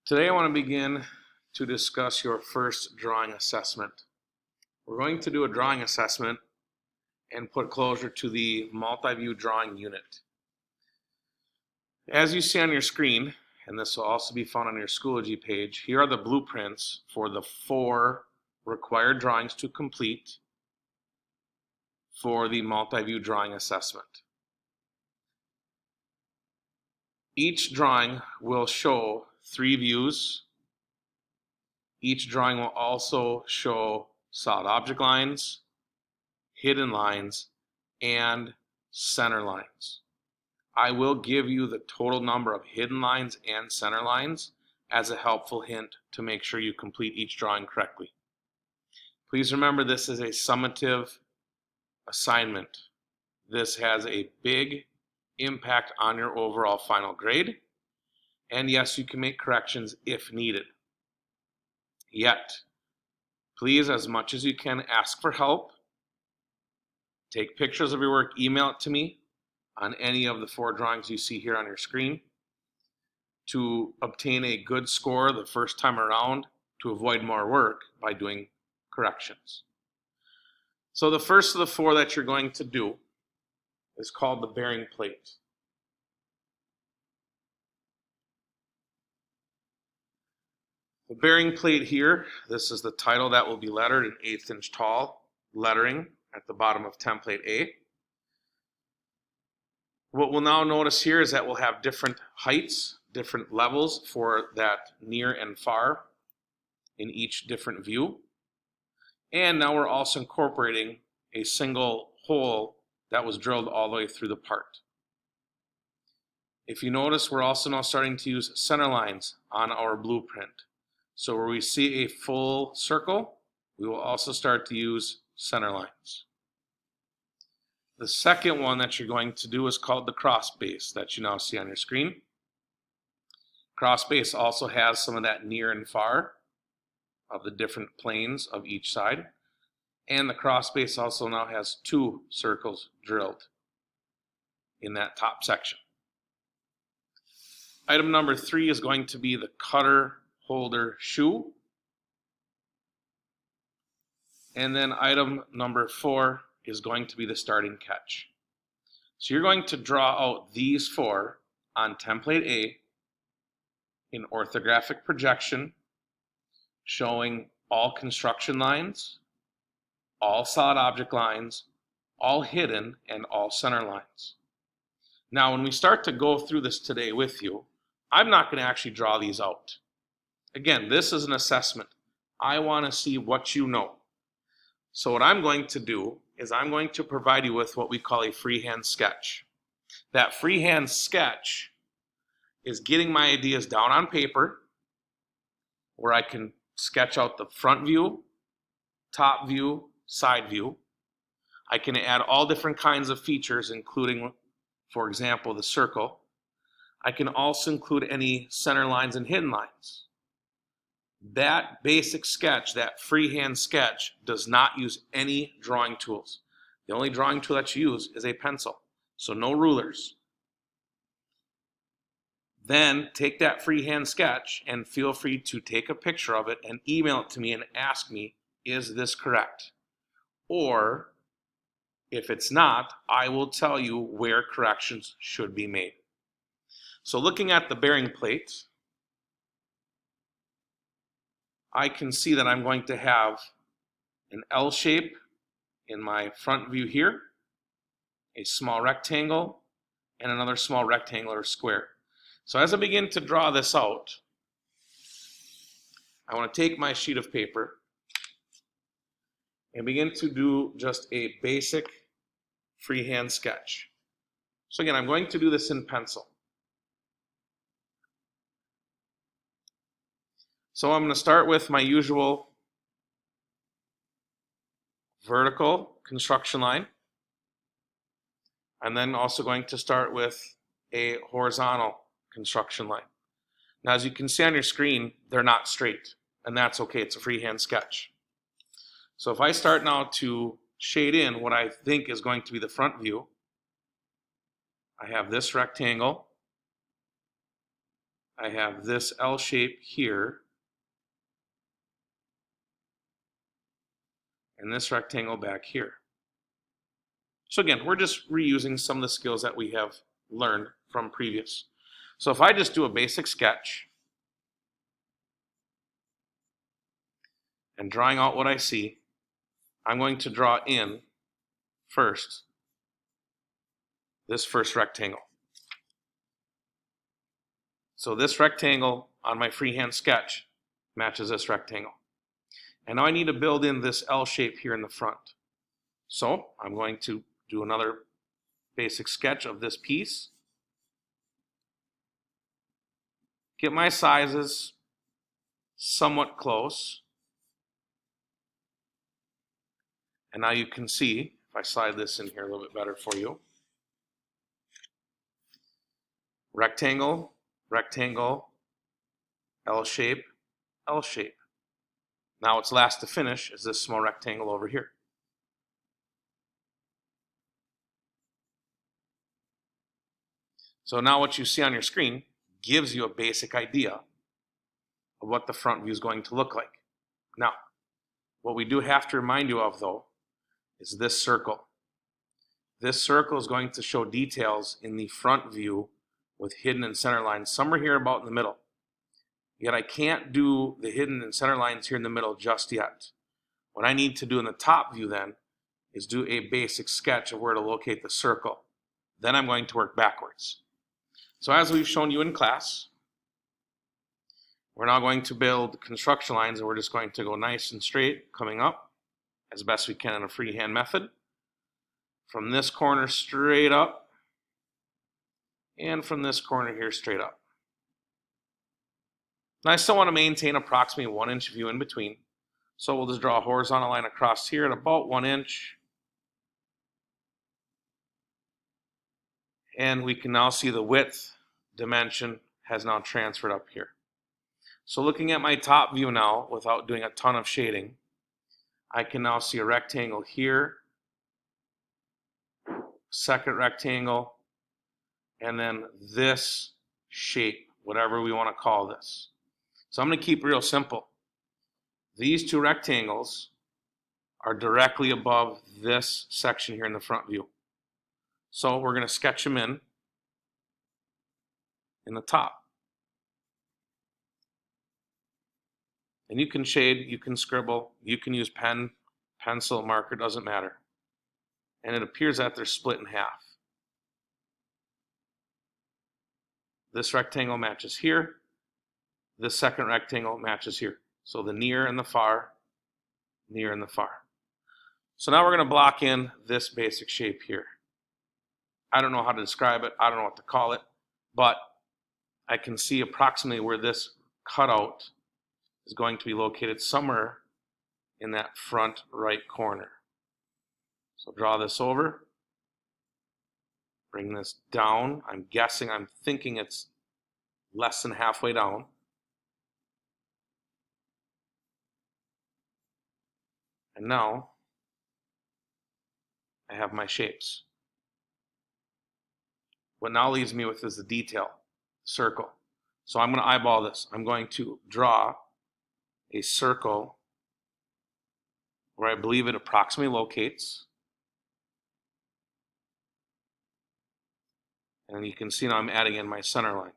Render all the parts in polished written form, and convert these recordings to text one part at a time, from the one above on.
Today I want to begin to discuss your first drawing assessment. We're going to do a drawing assessment and put closure to the multi-view drawing unit. As you see on your screen, and this will also be found on your Schoology page, here are the blueprints for the 4 required drawings to complete for the multi-view drawing assessment. Each drawing will show 3 views. Each drawing will also show solid object lines, hidden lines, and center lines. I will give you the total number of hidden lines and center lines as a helpful hint to make sure you complete each drawing correctly. Please remember, this is a summative assignment. This has a big impact on your overall final grade. And yes, you can make corrections if needed. Yet, please, as much as you can, ask for help. Take pictures of your work, email it to me on any of the 4 drawings you see here on your screen to obtain a good score the first time around, to avoid more work by doing corrections. So the first of the 4 that you're going to do is called the bearing plate. The bearing plate here, this is the title that will be lettered in 1/8 inch tall lettering at the bottom of template A. What we'll now notice here is that we'll have different heights, different levels for that near and far in each different view. And now we're also incorporating a single hole that was drilled all the way through the part. If you notice, we're also now starting to use center lines on our blueprint. So where we see a full circle, we will also start to use center lines. The second one that you're going to do is called the cross base that you now see on your screen. Cross base also has some of that near and far of the different planes of each side. And the cross base also now has 2 circles drilled in that top section. Item number 3 is going to be the cutter holder shoe. And then item number 4 is going to be the starting catch. So you're going to draw out these 4 on template A in orthographic projection, showing all construction lines, all solid object lines, all hidden, and all center lines. Now, when we start to go through this today with you, I'm not going to actually draw these out. Again, this is an assessment. I want to see what you know. So what I'm going to do is I'm going to provide you with what we call a freehand sketch. That freehand sketch is getting my ideas down on paper where I can sketch out the front view, top view, side view. I can add all different kinds of features, including, for example, the circle. I can also include any center lines and hidden lines. That basic sketch, that freehand sketch, does not use any drawing tools. The only drawing tool that you use is a pencil, so no rulers. Then take that freehand sketch and feel free to take a picture of it and email it to me and ask me, is this correct? Or if it's not, I will tell you where corrections should be made. So looking at the bearing plate, I can see that I'm going to have an L shape in my front view here, a small rectangle, and another small rectangle or square. So as I begin to draw this out, I want to take my sheet of paper and begin to do just a basic freehand sketch. So again, I'm going to do this in pencil. So I'm going to start with my usual vertical construction line. I'm then also going to start with a horizontal construction line. Now, as you can see on your screen, they're not straight, and that's okay. It's a freehand sketch. So if I start now to shade in what I think is going to be the front view, I have this rectangle, I have this L shape here, and this rectangle back here. So again, we're just reusing some of the skills that we have learned from previous. So if I just do a basic sketch and drawing out what I see, I'm going to draw in first this first rectangle. So this rectangle on my freehand sketch matches this rectangle. And now I need to build in this L shape here in the front. So I'm going to do another basic sketch of this piece. Get my sizes somewhat close. And now you can see, if I slide this in here a little bit better for you, rectangle, rectangle, L shape, L shape. Now what's last to finish is this small rectangle over here. So now what you see on your screen gives you a basic idea of what the front view is going to look like. Now, what we do have to remind you of, though, is this circle. This circle is going to show details in the front view with hidden and center lines somewhere here about in the middle. Yet I can't do the hidden and center lines here in the middle just yet. What I need to do in the top view then is do a basic sketch of where to locate the circle. Then I'm going to work backwards. So as we've shown you in class, we're now going to build construction lines, and we're just going to go nice and straight coming up as best we can in a freehand method. From this corner straight up, and from this corner here straight up. Now I still want to maintain approximately 1 inch view in between. So we'll just draw a horizontal line across here at about 1 inch. And we can now see the width dimension has now transferred up here. So looking at my top view now, without doing a ton of shading, I can now see a rectangle here, second rectangle, and then this shape, whatever we want to call this. So I'm going to keep it real simple. These two rectangles are directly above this section here in the front view. So we're going to sketch them in the top. And you can shade, you can scribble, you can use pen, pencil, marker, doesn't matter. And it appears that they're split in half. This rectangle matches here. This second rectangle matches here. So the near and the far, near and the far. So now we're going to block in this basic shape here. I don't know how to describe it. I don't know what to call it. But I can see approximately where this cutout is going to be located, somewhere in that front right corner. So draw this over. Bring this down. I'm thinking it's less than halfway down. And now I have my shapes. What now leaves me with is the detail, circle. So I'm going to eyeball this. I'm going to draw a circle where I believe it approximately locates. And you can see now I'm adding in my center line.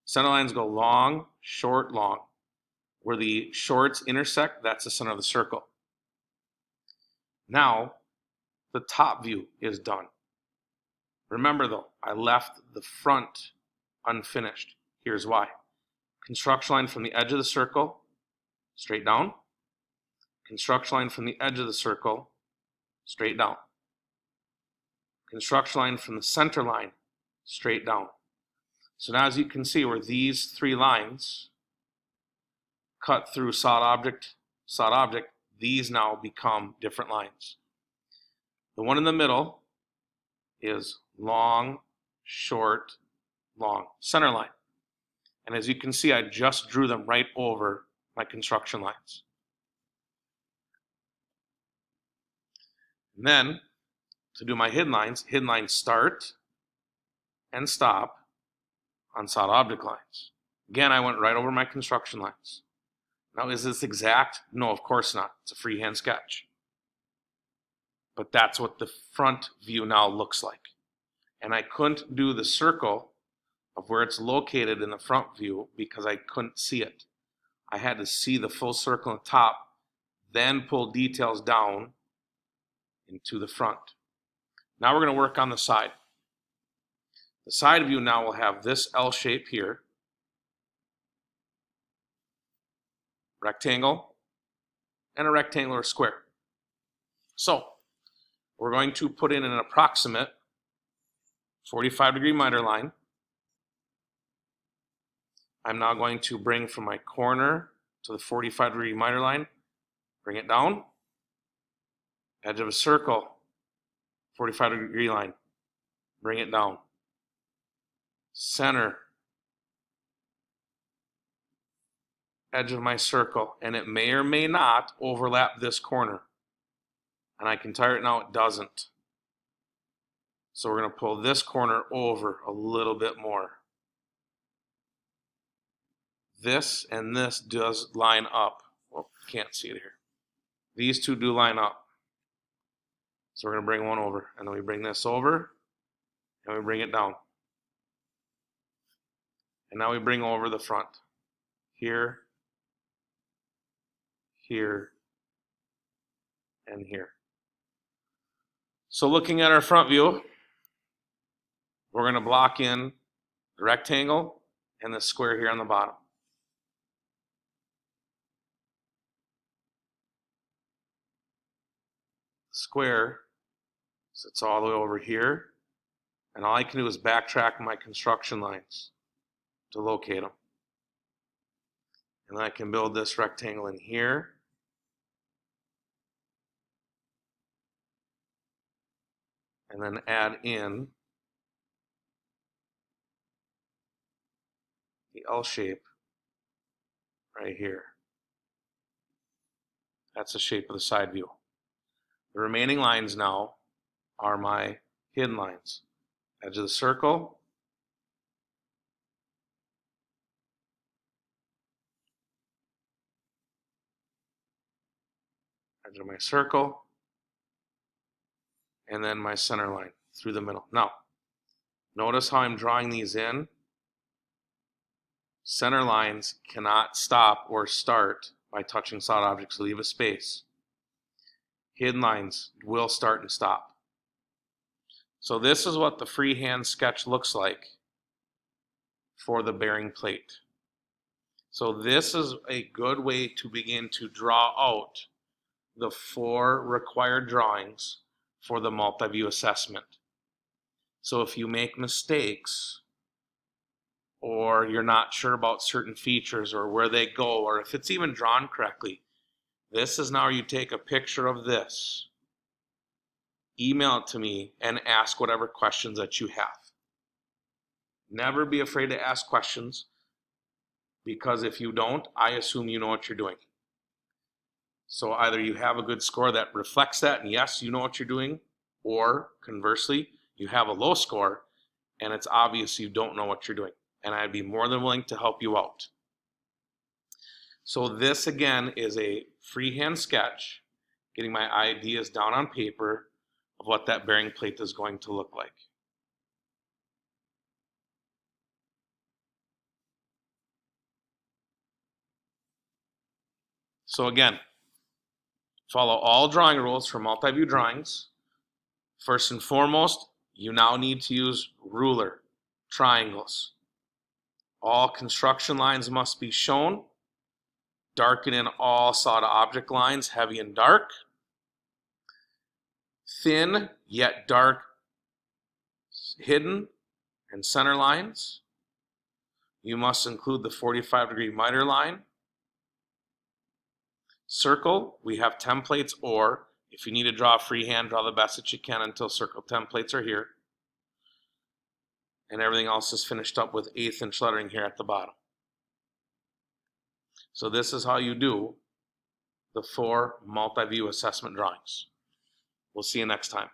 Center lines go long, short, long. Where the shorts intersect, that's the center of the circle. Now, the top view is done. Remember though, I left the front unfinished. Here's why. Construction line from the edge of the circle, straight down. Construction line from the edge of the circle, straight down. Construction line from the center line, straight down. So now as you can see, where these three lines cut through solid object, these now become different lines. The one in the middle is long, short, long, center line. And as you can see, I just drew them right over my construction lines. And then, to do my hidden lines start and stop on solid object lines. Again, I went right over my construction lines. Now, is this exact? No, of course not. It's a freehand sketch. But that's what the front view now looks like. And I couldn't do the circle of where it's located in the front view because I couldn't see it. I had to see the full circle on the top, then pull details down into the front. Now we're going to work on the side. The side view now will have this L shape here, rectangle, and a rectangular square. So we're going to put in an approximate 45-degree miter line. I'm now going to bring from my corner to the 45-degree miter line, bring it down, edge of a circle, 45-degree line, bring it down, center, edge of my circle, and it may or may not overlap this corner. And I can tell you right now it doesn't. So we're going to pull this corner over a little bit more. This and this does line up. Well, can't see it here. These two do line up. So we're going to bring one over, and then we bring this over, and we bring it down. And now we bring over the front. Here, here, and here. So looking at our front view, we're going to block in the rectangle and the square here on the bottom. The square sits all the way over here, and all I can do is backtrack my construction lines to locate them. And then I can build this rectangle in here. And then add in the L shape right here. That's the shape of the side view. The remaining lines now are my hidden lines. Edge of the circle, edge of my circle, and then my center line through the middle. Now, notice how I'm drawing these in. Center lines cannot stop or start by touching solid objects, so leave a space. Hidden lines will start and stop. So this is what the freehand sketch looks like for the bearing plate. So this is a good way to begin to draw out the 4 required drawings for the multi-view assessment. So if you make mistakes, or you're not sure about certain features or where they go, or if it's even drawn correctly, this is now you take a picture of this, email it to me, and ask whatever questions that you have. Never be afraid to ask questions, because if you don't, I assume you know what you're doing. So either you have a good score that reflects that, and yes, you know what you're doing, or conversely, you have a low score, and it's obvious you don't know what you're doing. And I'd be more than willing to help you out. So this, again, is a freehand sketch, getting my ideas down on paper of what that bearing plate is going to look like. So again, follow all drawing rules for multi-view drawings. First and foremost, you now need to use ruler, triangles. All construction lines must be shown. Darken in all solid object lines, heavy and dark. Thin yet dark hidden and center lines. You must include the 45-degree miter line. Circle, we have templates, or if you need to draw freehand, draw the best that you can until circle templates are here. And everything else is finished up with 1/8 inch lettering here at the bottom. So this is how you do the 4 multi-view assessment drawings. We'll see you next time.